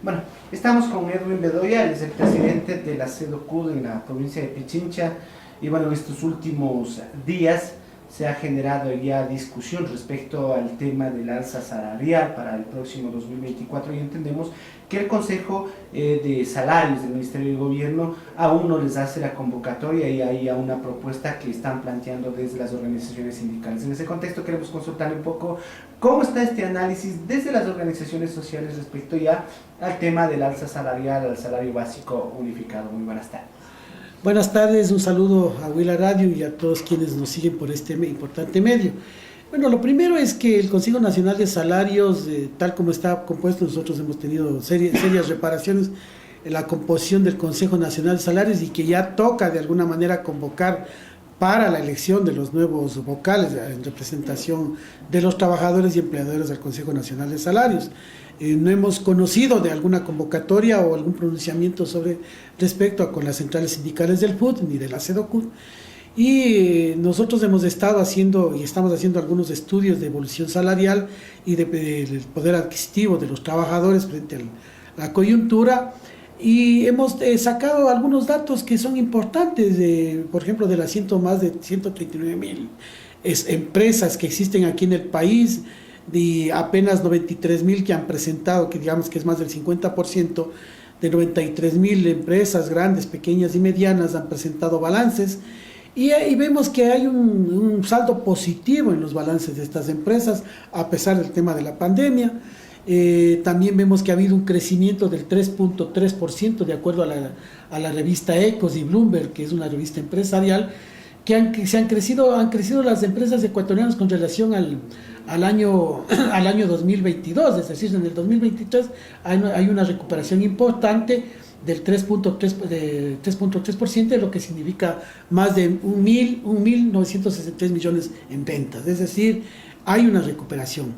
Bueno, estamos con Edwin Bedoya, él es el presidente de la CEDOCUD en la provincia de Pichincha, y bueno, en estos últimos días se ha generado ya discusión respecto al tema del alza salarial para el próximo 2024 y entendemos que el Consejo de Salarios del Ministerio de Gobierno aún no les hace la convocatoria y hay ya una propuesta que están planteando desde las organizaciones sindicales. En ese contexto queremos consultarle un poco cómo está este análisis desde las organizaciones sociales respecto ya al tema del alza salarial, al salario básico unificado. Muy buenas tardes. Buenas tardes, un saludo a Huila Radio y a todos quienes nos siguen por este importante medio. Bueno, lo primero es que el Consejo Nacional de Salarios, tal como está compuesto, nosotros hemos tenido serias reparaciones en la composición del Consejo Nacional de Salarios y que ya toca de alguna manera convocar para la elección de los nuevos vocales en representación de los trabajadores y empleadores del Consejo Nacional de Salarios. No hemos conocido de alguna convocatoria o algún pronunciamiento respecto con las centrales sindicales del FUT ni de la CEDOCUD. Y nosotros hemos estado haciendo y estamos haciendo algunos estudios de evolución salarial y del poder adquisitivo de los trabajadores frente a la coyuntura, y hemos sacado algunos datos que son importantes, por ejemplo, de las más de 139,000 empresas que existen aquí en el país, de apenas 93,000 que han presentado, que digamos que es más del 50%, de 93,000 empresas grandes, pequeñas y medianas han presentado balances, y vemos que hay un saldo positivo en los balances de estas empresas, a pesar del tema de la pandemia. También vemos que ha habido un crecimiento del 3.3% de acuerdo a la revista Ecos y Bloomberg, que es una revista empresarial, que han crecido las empresas ecuatorianas con relación al año 2022, es decir, en el 2023 hay una recuperación importante del 3.3%, lo que significa más de 1.963 millones en ventas, es decir, hay una recuperación.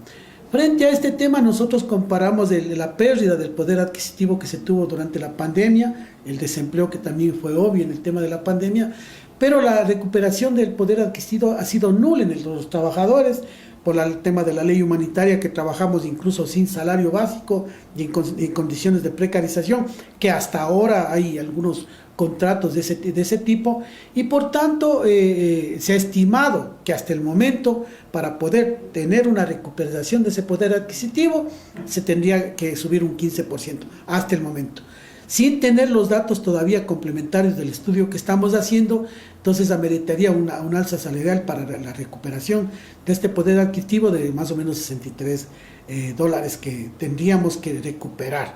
Frente a este tema, nosotros comparamos la pérdida del poder adquisitivo que se tuvo durante la pandemia, el desempleo que también fue obvio en el tema de la pandemia, pero la recuperación del poder adquisitivo ha sido nula en los trabajadores por el tema de la ley humanitaria, que trabajamos incluso sin salario básico y en condiciones de precarización, que hasta ahora hay algunos contratos de ese tipo, y por tanto se ha estimado que hasta el momento, para poder tener una recuperación de ese poder adquisitivo, se tendría que subir un 15% hasta el momento. Sin tener los datos todavía complementarios del estudio que estamos haciendo, entonces ameritaría un alza salarial para la recuperación de este poder adquisitivo de más o menos $63 que tendríamos que recuperar.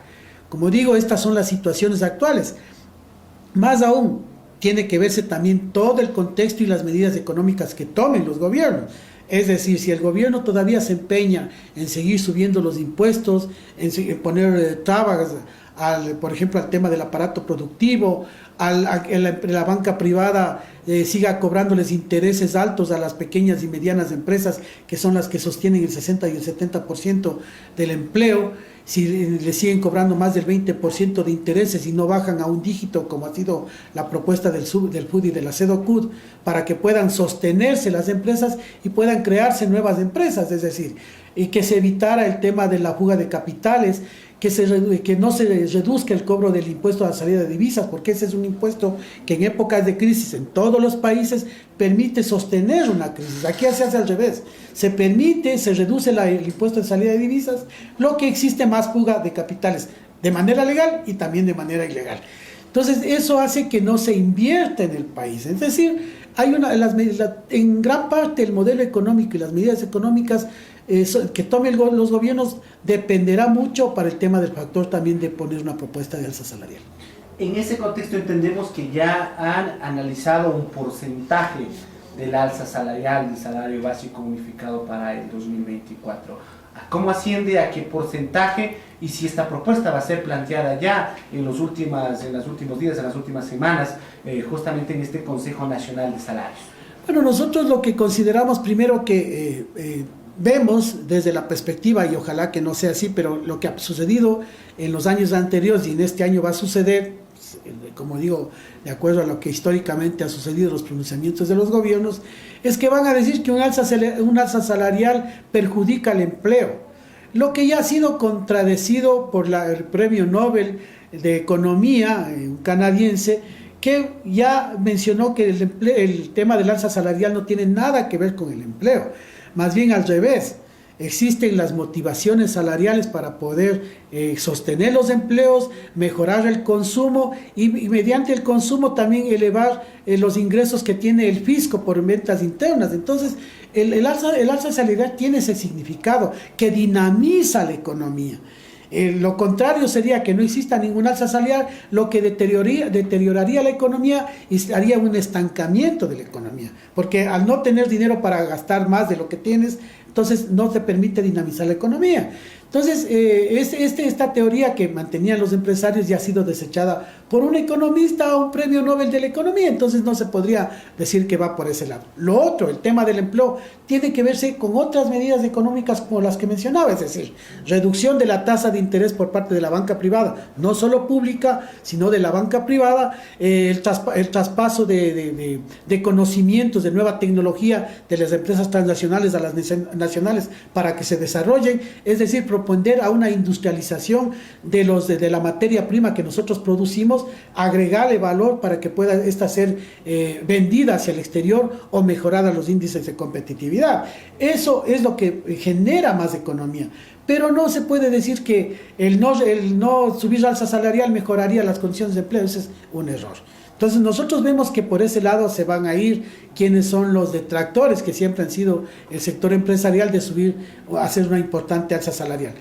Como digo, estas son las situaciones actuales. Más aún, tiene que verse también todo el contexto y las medidas económicas que tomen los gobiernos. Es decir, si el gobierno todavía se empeña en seguir subiendo los impuestos, en poner trabas, por ejemplo, al tema del aparato productivo, la banca privada siga cobrándoles intereses altos a las pequeñas y medianas empresas, que son las que sostienen el 60 y el 70% del empleo, si le siguen cobrando más del 20% de intereses y no bajan a un dígito, como ha sido la propuesta del FUD y de la CEDOCUD, para que puedan sostenerse las empresas y puedan crearse nuevas empresas, es decir, y que se evitara el tema de la fuga de capitales, que no se reduzca el cobro del impuesto a la salida de divisas, porque ese es un impuesto que en épocas de crisis en todos los países permite sostener una crisis. Aquí se hace al revés, se reduce el impuesto de salida de divisas, lo que existe más fuga de capitales de manera legal y también de manera ilegal. Entonces eso hace que no se invierta en el país, es decir, en gran parte el modelo económico y las medidas económicas que tomen los gobiernos dependerá mucho para el tema del factor también de poner una propuesta de alza salarial. En ese contexto entendemos que ya han analizado un porcentaje del alza salarial, del salario básico unificado para el 2024. ¿Cómo asciende, a qué porcentaje, y si esta propuesta va a ser planteada ya en los últimos días, en las últimas semanas, justamente en este Consejo Nacional de Salarios? Bueno, nosotros lo que consideramos primero que vemos desde la perspectiva, y ojalá que no sea así, pero lo que ha sucedido en los años anteriores y en este año va a suceder, como digo, de acuerdo a lo que históricamente ha sucedido en los pronunciamientos de los gobiernos, es que van a decir que un alza salarial perjudica el empleo. lo que ya ha sido contradecido por el Premio Nobel de Economía canadiense, que ya mencionó que el tema del alza salarial no tiene nada que ver con el empleo, más bien al revés. Existen las motivaciones salariales para poder sostener los empleos, mejorar el consumo y mediante el consumo también elevar los ingresos que tiene el fisco por ventas internas. Entonces, el alza salarial tiene ese significado que dinamiza la economía. Lo contrario sería que no exista ningún alza salarial, lo que deterioraría la economía y haría un estancamiento de la economía. Porque al no tener dinero para gastar más de lo que tienes, entonces no te permite dinamizar la economía. Entonces, esta teoría que mantenían los empresarios ya ha sido desechada por un economista o un premio Nobel de la economía, entonces no se podría decir que va por ese lado. Lo otro, el tema del empleo, tiene que verse con otras medidas económicas como las que mencionaba, es decir, reducción de la tasa de interés por parte de la banca privada, no solo pública, sino de la banca privada, el traspaso de conocimientos, de nueva tecnología de las empresas transnacionales a las nacionales para que se desarrollen, es decir, propender a una industrialización de la materia prima que nosotros producimos, agregarle valor para que pueda esta ser vendida hacia el exterior o mejorada los índices de competitividad. Eso es lo que genera más economía. Pero no se puede decir que el no subir alza salarial mejoraría las condiciones de empleo. Ese es un error. Entonces nosotros vemos que por ese lado se van a ir quienes son los detractores, que siempre han sido el sector empresarial, de subir o hacer una importante alza salarial.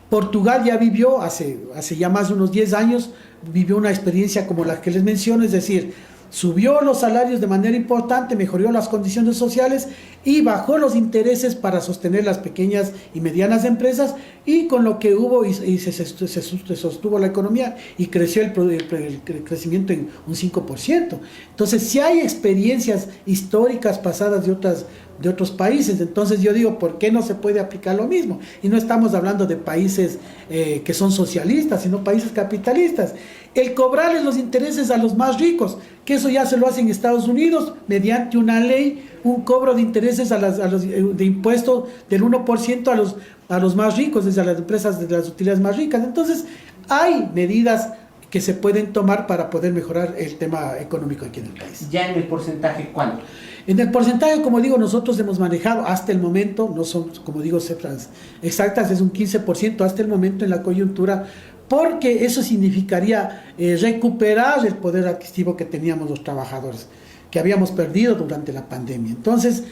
Portugal ya vivió, hace ya más de unos 10 años, vivió una experiencia como la que les menciono, es decir, subió los salarios de manera importante, mejoró las condiciones sociales y bajó los intereses para sostener las pequeñas y medianas empresas, y con lo que hubo y se sostuvo la economía y creció el crecimiento en un 5%. Entonces, si hay experiencias históricas pasadas de otros países, entonces yo digo, ¿por qué no se puede aplicar lo mismo? Y no estamos hablando de países que son socialistas, sino países capitalistas. El cobrarles los intereses a los más ricos, que eso ya se lo hacen en Estados Unidos mediante una ley, un cobro de intereses de impuestos del 1% a los más ricos, desde las empresas de las utilidades más ricas. Entonces, hay medidas que se pueden tomar para poder mejorar el tema económico aquí en el país. ¿Ya en el porcentaje cuánto? En el porcentaje, como digo, nosotros hemos manejado hasta el momento, no son, como digo, cifras exactas, es un 15% hasta el momento en la coyuntura, porque eso significaría recuperar el poder adquisitivo que teníamos los trabajadores, que habíamos perdido durante la pandemia. Entonces,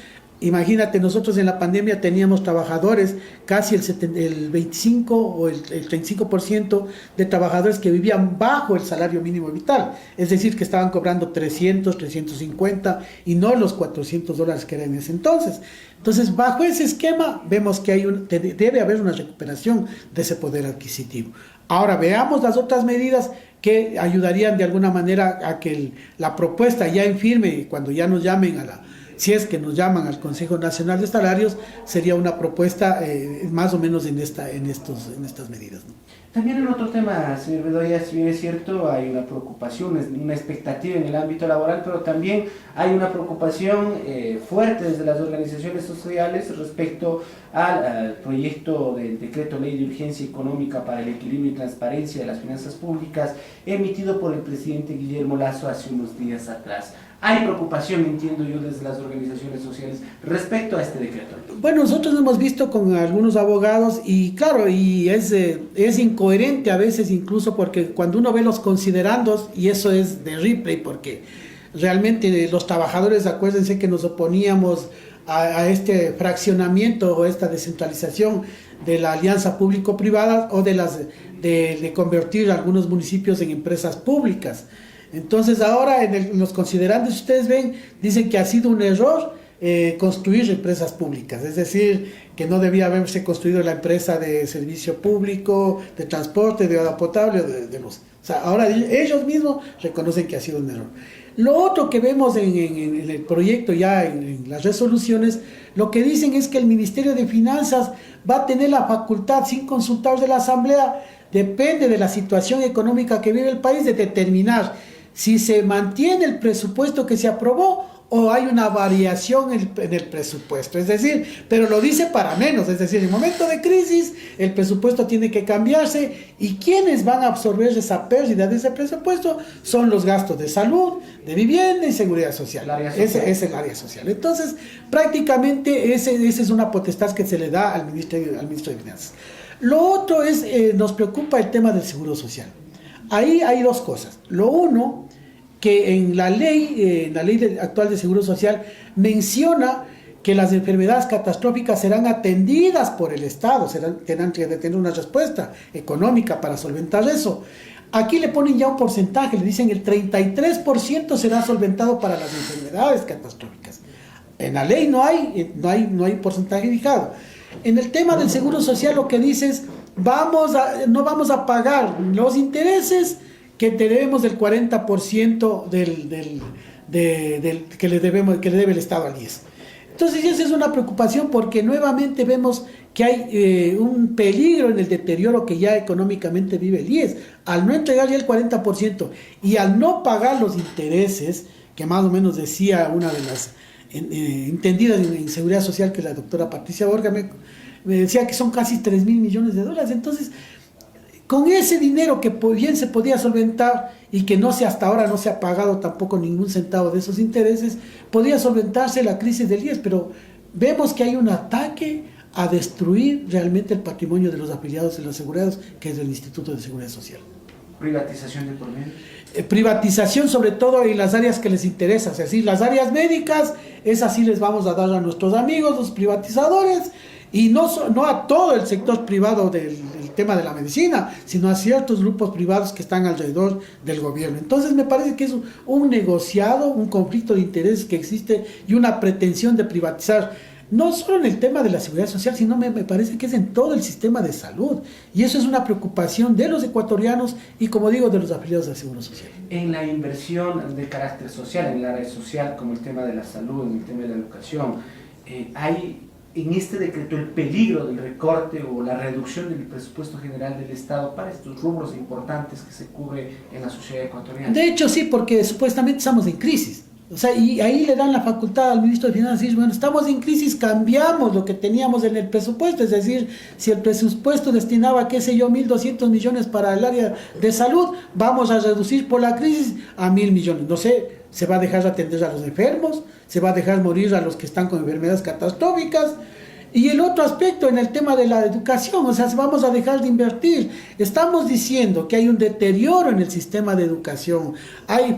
imagínate, nosotros en la pandemia teníamos trabajadores, casi el 25 o el 35% de trabajadores que vivían bajo el salario mínimo vital, es decir, que estaban cobrando 300, 350 y no los $400 que eran en ese entonces. Entonces, bajo ese esquema, vemos que debe haber una recuperación de ese poder adquisitivo. Ahora, veamos las otras medidas que ayudarían de alguna manera a que la propuesta ya en firme, cuando ya nos llamen si es que nos llaman al Consejo Nacional de Salarios, sería una propuesta más o menos en estas medidas, ¿no? También en otro tema, señor Bedoya, si bien es cierto, hay una preocupación, una expectativa en el ámbito laboral, pero también hay una preocupación fuerte desde las organizaciones sociales respecto al proyecto del decreto ley de urgencia económica para el equilibrio y transparencia de las finanzas públicas, emitido por el presidente Guillermo Lasso hace unos días atrás. Hay preocupación, entiendo yo, desde las organizaciones sociales respecto a este decreto. Bueno, nosotros hemos visto con algunos abogados y claro, y es incoherente a veces, incluso porque cuando uno ve los considerandos, y eso es de Ripley, porque realmente los trabajadores, acuérdense que nos oponíamos a este fraccionamiento o esta descentralización de la alianza público-privada o de convertir algunos municipios en empresas públicas. Entonces ahora en los considerandos, ustedes ven, dicen que ha sido un error construir empresas públicas, es decir, que no debía haberse construido la empresa de servicio público, de transporte, de agua potable, de luz. O sea, ahora ellos mismos reconocen que ha sido un error. Lo otro que vemos en el proyecto, ya en las resoluciones, lo que dicen es que el Ministerio de Finanzas va a tener la facultad, sin consultar de la Asamblea, depende de la situación económica que vive el país, de determinar si se mantiene el presupuesto que se aprobó o hay una variación en el presupuesto, es decir, pero lo dice para menos, es decir, en el momento de crisis el presupuesto tiene que cambiarse y quienes van a absorber esa pérdida de ese presupuesto son los gastos de salud, de vivienda y seguridad social. Ese es el área social. Entonces, prácticamente esa es una potestad que se le da al ministro de Finanzas. Lo otro es, nos preocupa el tema del seguro social. Ahí hay dos cosas. Lo uno, que en la ley actual de Seguro Social menciona que las enfermedades catastróficas serán atendidas por el Estado, tendrán que tener una respuesta económica para solventar eso. Aquí le ponen ya un porcentaje, le dicen el 33% será solventado para las enfermedades catastróficas. En la ley no hay porcentaje fijado. En el tema del Seguro Social lo que dice es, no vamos a pagar los intereses que debemos del 40% que le debe el Estado al IES. Entonces esa es una preocupación porque nuevamente vemos que hay un peligro en el deterioro que ya económicamente vive el IES. Al no entregar ya el 40% y al no pagar los intereses, que más o menos decía una de las entendidas en Seguridad Social, que la doctora Patricia Borja me decía que son casi 3.000 millones de dólares. Entonces, con ese dinero que bien se podía solventar y que hasta ahora no se ha pagado tampoco ningún centavo de esos intereses, podría solventarse la crisis del IES, pero vemos que hay un ataque a destruir realmente el patrimonio de los afiliados y los asegurados, que es el Instituto de Seguridad Social. ¿Privatización de por medio? Privatización sobre todo en las áreas que les interesa, es decir, las áreas médicas, esas sí les vamos a dar a nuestros amigos, los privatizadores, y no a todo el sector privado del tema de la medicina, sino a ciertos grupos privados que están alrededor del gobierno. Entonces me parece que es un negociado, un conflicto de intereses que existe y una pretensión de privatizar, no solo en el tema de la seguridad social, sino me parece que es en todo el sistema de salud. Y eso es una preocupación de los ecuatorianos y, como digo, de los afiliados al Seguro Social. En la inversión de carácter social, en el área social, como el tema de la salud, en el tema de la educación, hay en este decreto el peligro del recorte o la reducción del presupuesto general del Estado para estos rubros importantes que se cubre en la sociedad ecuatoriana. De hecho, sí, porque supuestamente estamos en crisis. O sea, y ahí le dan la facultad al ministro de Finanzas y decir, bueno, estamos en crisis, cambiamos lo que teníamos en el presupuesto, es decir, si el presupuesto destinaba, qué sé yo, 1.200 millones para el área de salud, vamos a reducir por la crisis a 1.000 millones. No sé, se va a dejar de atender a los enfermos, se va a dejar morir a los que están con enfermedades catastróficas. Y el otro aspecto en el tema de la educación, o sea, vamos a dejar de invertir. Estamos diciendo que hay un deterioro en el sistema de educación,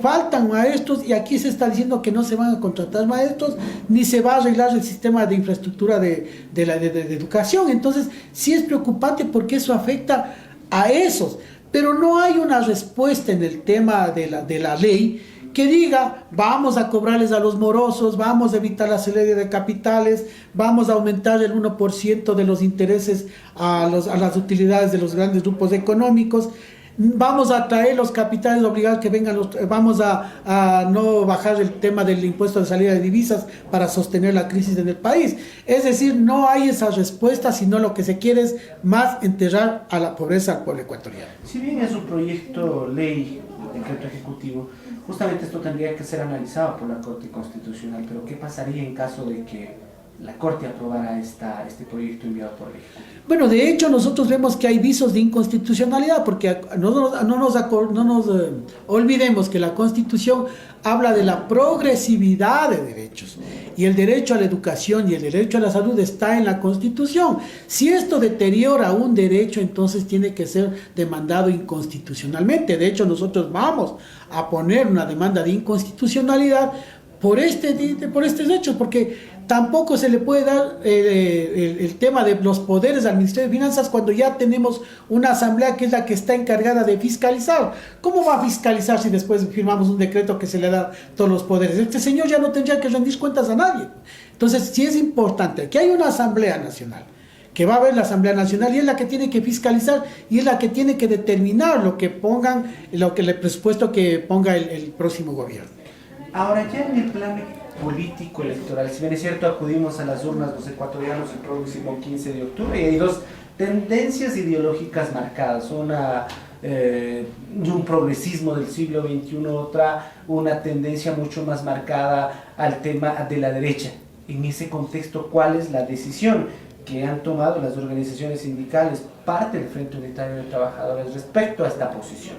faltan maestros y aquí se está diciendo que no se van a contratar maestros ni se va a arreglar el sistema de infraestructura de educación. Entonces sí es preocupante porque eso afecta a esos, pero no hay una respuesta en el tema de la ley que diga, vamos a cobrarles a los morosos, vamos a evitar la salida de capitales, vamos a aumentar el 1% de los intereses a las utilidades de los grandes grupos económicos, vamos a traer los capitales obligados que vengan, vamos a no bajar el tema del impuesto de salida de divisas para sostener la crisis en el país. Es decir, no hay esa respuesta, sino lo que se quiere es más enterrar a la pobreza al pueblo ecuatoriano. Si bien es un proyecto ley, decreto ejecutivo, justamente esto tendría que ser analizado por la Corte Constitucional, pero ¿qué pasaría en caso de que la Corte aprobara este proyecto enviado por el Ejecutivo? Bueno, de hecho nosotros vemos que hay visos de inconstitucionalidad, porque no nos olvidemos que la Constitución habla de la progresividad de derechos, y el derecho a la educación y el derecho a la salud está en la Constitución. Si esto deteriora un derecho, entonces tiene que ser demandado inconstitucionalmente. De hecho, nosotros vamos a poner una demanda de inconstitucionalidad por estos hechos, porque tampoco se le puede dar el tema de los poderes al Ministerio de Finanzas cuando ya tenemos una asamblea que es la que está encargada de fiscalizar. ¿Cómo va a fiscalizar si después firmamos un decreto que se le da todos los poderes? Este señor ya no tendría que rendir cuentas a nadie. Entonces, sí es importante que hay una asamblea nacional, que va a haber la Asamblea Nacional y es la que tiene que fiscalizar y es la que tiene que determinar el presupuesto que ponga el próximo gobierno. Ahora, ya en el plano político electoral, si bien es cierto, acudimos a las urnas los ecuatorianos el próximo 15 de octubre y hay dos tendencias ideológicas marcadas, una de un progresismo del siglo XXI, una tendencia mucho más marcada al tema de la derecha. En ese contexto, ¿cuál es la decisión que han tomado las organizaciones sindicales, parte del Frente Unitario de Trabajadores, respecto a esta posición?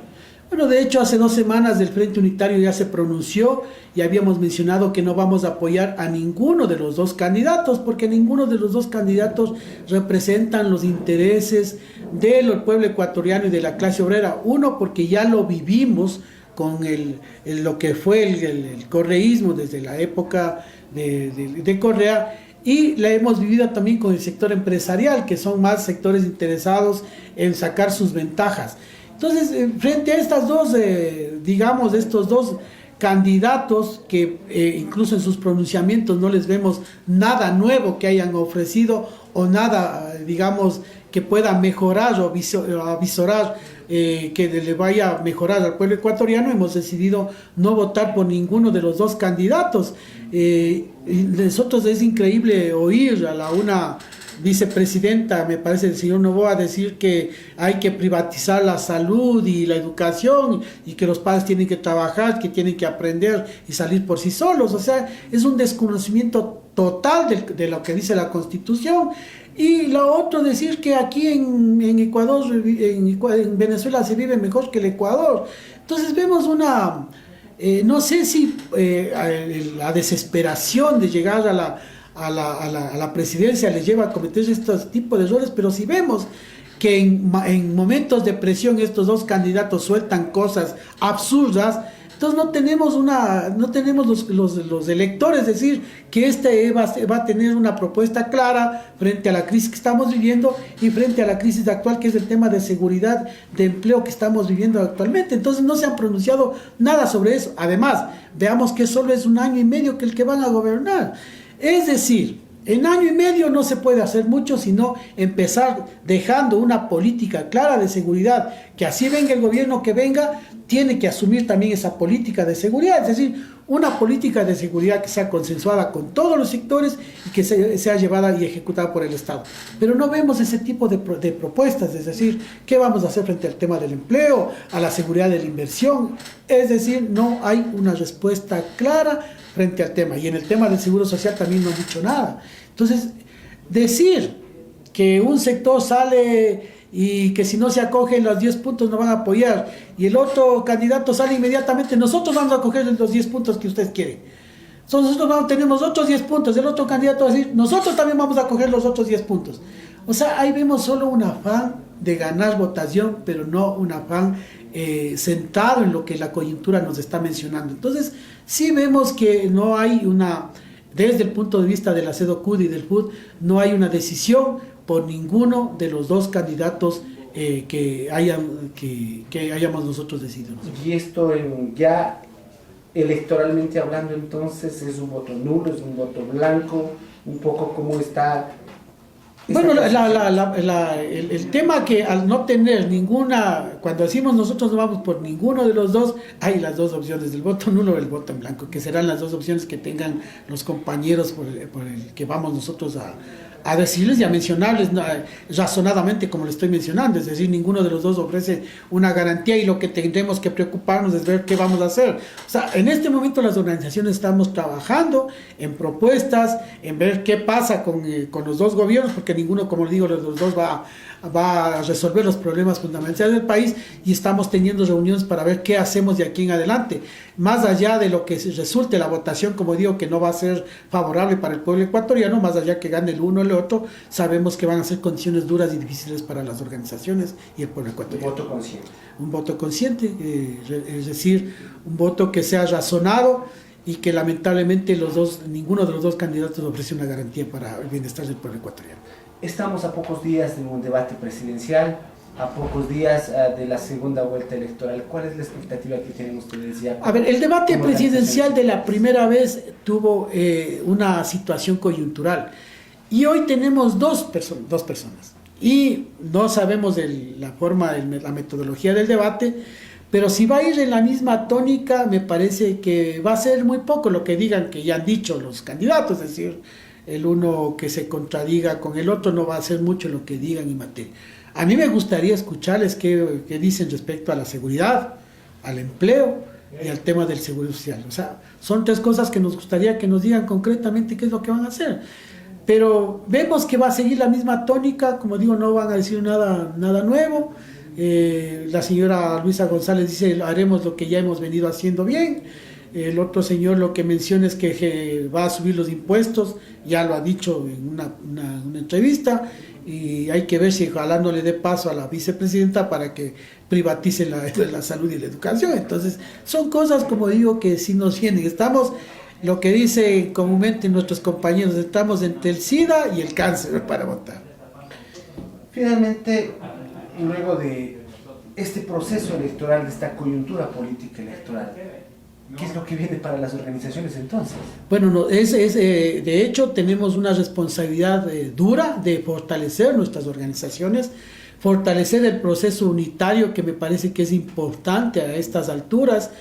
Bueno, de hecho, hace 2 semanas el Frente Unitario ya se pronunció y habíamos mencionado que no vamos a apoyar a ninguno de los dos candidatos, porque ninguno de los dos candidatos representan los intereses del pueblo ecuatoriano y de la clase obrera. Uno, porque ya lo vivimos con lo que fue el correísmo desde la época de Correa, y la hemos vivido también con el sector empresarial, que son más sectores interesados en sacar sus ventajas. Entonces, frente a estas dos, estos dos candidatos que incluso en sus pronunciamientos no les vemos nada nuevo que hayan ofrecido o nada, que pueda mejorar o avisorar que le vaya a mejorar al pueblo ecuatoriano, hemos decidido no votar por ninguno de los dos candidatos. Y nosotros es increíble oír a una vicepresidenta, me parece, el señor Novoa, decir que hay que privatizar la salud y la educación y que los padres tienen que trabajar, que tienen que aprender y salir por sí solos. O sea, es un desconocimiento total de lo que dice la Constitución. Y lo otro, decir que aquí en Ecuador, en Venezuela se vive mejor que el Ecuador. Entonces vemos una, no sé si la desesperación de llegar a la presidencia les lleva a cometer estos tipos de errores, pero si vemos que en momentos de presión estos dos candidatos sueltan cosas absurdas, entonces no tenemos los electores decir que va a tener una propuesta clara frente a la crisis que estamos viviendo y frente a la crisis actual, que es el tema de seguridad de empleo que estamos viviendo actualmente. Entonces no se han pronunciado nada sobre eso. Además, veamos que solo es 1 año y medio que el que van a gobernar. Es decir, en 1 año y medio no se puede hacer mucho, sino empezar dejando una política clara de seguridad, que así venga el gobierno que venga, tiene que asumir también esa política de seguridad, es decir, una política de seguridad que sea consensuada con todos los sectores y que sea llevada y ejecutada por el Estado. Pero no vemos ese tipo de propuestas, es decir, ¿qué vamos a hacer frente al tema del empleo, a la seguridad de la inversión? Es decir, no hay una respuesta clara frente al tema. Y en el tema del seguro social también no han dicho nada. Entonces, decir que un sector sale y que si no se acogen los 10 puntos no van a apoyar, y el otro candidato sale inmediatamente, nosotros vamos a acoger los 10 puntos que ustedes quieren. Entonces nosotros tenemos otros 10 puntos, el otro candidato va a decir, nosotros también vamos a acoger los otros 10 puntos. O sea, ahí vemos solo un afán de ganar votación, pero no un afán centrado en lo que la coyuntura nos está mencionando. Entonces, sí vemos que no hay desde el punto de vista de la CEDOCUD y del FUD, no hay una decisión por ninguno de los dos candidatos que hayamos nosotros decidido. Y esto ya electoralmente hablando, entonces, ¿es un voto nulo, es un voto blanco? Un poco cómo está. Bueno, el tema que al no tener ninguna, cuando decimos nosotros no vamos por ninguno de los dos, hay las dos opciones, el voto nulo o el voto en blanco, que serán las dos opciones que tengan los compañeros por el que vamos nosotros a decirles y a mencionarles razonadamente, como le estoy mencionando. Es decir, ninguno de los dos ofrece una garantía, y lo que tendremos que preocuparnos es ver qué vamos a hacer. O sea, en este momento las organizaciones estamos trabajando en propuestas, en ver qué pasa con los dos gobiernos, porque ninguno, como le digo, los dos va a resolver los problemas fundamentales del país, y estamos teniendo reuniones para ver qué hacemos de aquí en adelante. Más allá de lo que resulte la votación, como digo, que no va a ser favorable para el pueblo ecuatoriano, más allá que gane el uno o el otro, sabemos que van a ser condiciones duras y difíciles para las organizaciones y el pueblo ecuatoriano. Un voto consciente. Un voto consciente, es decir, un voto que sea razonado y que lamentablemente ninguno de los dos candidatos ofrece una garantía para el bienestar del pueblo ecuatoriano. Estamos a pocos días de un debate presidencial, a pocos días de la segunda vuelta electoral. ¿Cuál es la expectativa que tienen ustedes ya? A ver, el debate presidencial de la primera vez tuvo una situación coyuntural, y hoy tenemos dos personas, y no sabemos la forma, la metodología del debate, pero si va a ir en la misma tónica, me parece que va a ser muy poco lo que digan, que ya han dicho los candidatos, es decir, el uno que se contradiga con el otro, no va a ser mucho lo que digan y materia. A mí me gustaría escucharles qué dicen respecto a la seguridad, al empleo y al tema del seguro social. O sea, son tres cosas que nos gustaría que nos digan concretamente qué es lo que van a hacer. Pero vemos que va a seguir la misma tónica, como digo, no van a decir nada nuevo. La señora Luisa González dice, haremos lo que ya hemos venido haciendo bien. El otro señor lo que menciona es que va a subir los impuestos, ya lo ha dicho en una entrevista, y hay que ver si ojalá no le dé paso a la vicepresidenta para que privatice la salud y la educación. Entonces, son cosas, como digo, que sí nos vienen. Estamos, lo que dicen comúnmente nuestros compañeros, estamos entre el SIDA y el cáncer para votar. Finalmente, luego de este proceso electoral, de esta coyuntura política electoral, ¿qué es lo que viene para las organizaciones entonces? Bueno, de hecho tenemos una responsabilidad dura de fortalecer nuestras organizaciones, fortalecer el proceso unitario, que me parece que es importante a estas alturas,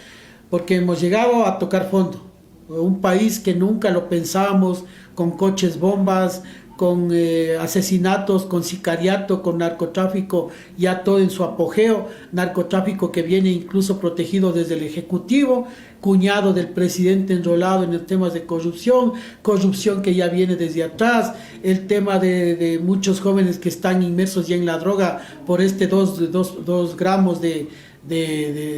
porque hemos llegado a tocar fondo. Un país que nunca lo pensábamos, con coches bombas, con asesinatos, con sicariato, con narcotráfico, ya todo en su apogeo, narcotráfico que viene incluso protegido desde el Ejecutivo, cuñado del presidente enrolado en el temas de corrupción que ya viene desde atrás, el tema de muchos jóvenes que están inmersos ya en la droga por 2 gramos de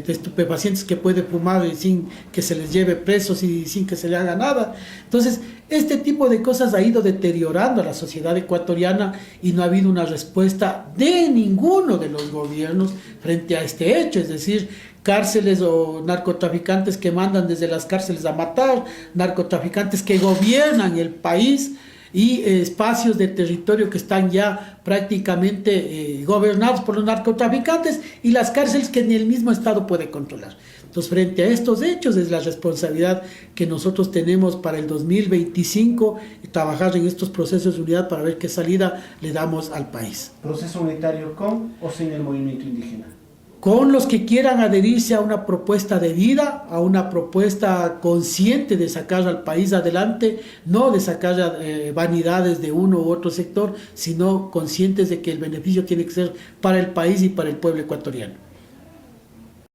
estupefacientes que puede fumar sin que se les lleve presos y sin que se le haga nada. Entonces, este tipo de cosas ha ido deteriorando a la sociedad ecuatoriana y no ha habido una respuesta de ninguno de los gobiernos frente a este hecho, es decir, cárceles o narcotraficantes que mandan desde las cárceles a matar, narcotraficantes que gobiernan el país y espacios de territorio que están ya prácticamente gobernados por los narcotraficantes y las cárceles que ni el mismo Estado puede controlar. Entonces, frente a estos hechos es la responsabilidad que nosotros tenemos para el 2025 y trabajar en estos procesos de unidad para ver qué salida le damos al país. ¿Proceso unitario con o sin el movimiento indígena? Con los que quieran adherirse a una propuesta de vida, a una propuesta consciente de sacar al país adelante, no de sacar vanidades de uno u otro sector, sino conscientes de que el beneficio tiene que ser para el país y para el pueblo ecuatoriano.